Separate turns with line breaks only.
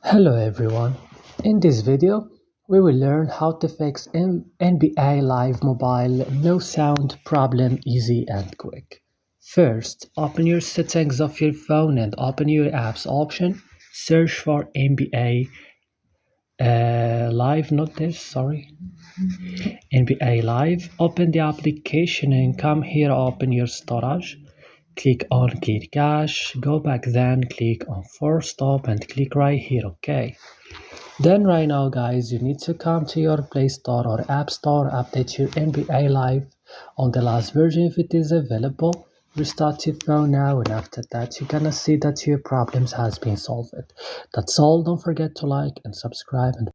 Hello everyone. In this video, we will learn how to fix NBA Live Mobile no sound problem easy and quick. First, open your settings of your phone and open your apps option. Search for NBA Live, not this, sorry. NBA Live. Open the application and come here, open your storage. Click on Clear Cache, go back then, click on Force Stop and click right here, okay. Then right now guys, you need to come to your Play Store or App Store, update your NBA Live on the last version if it is available. Restart your phone now, and after that you're gonna see that your problems has been solved. That's all. Don't forget to like and subscribe and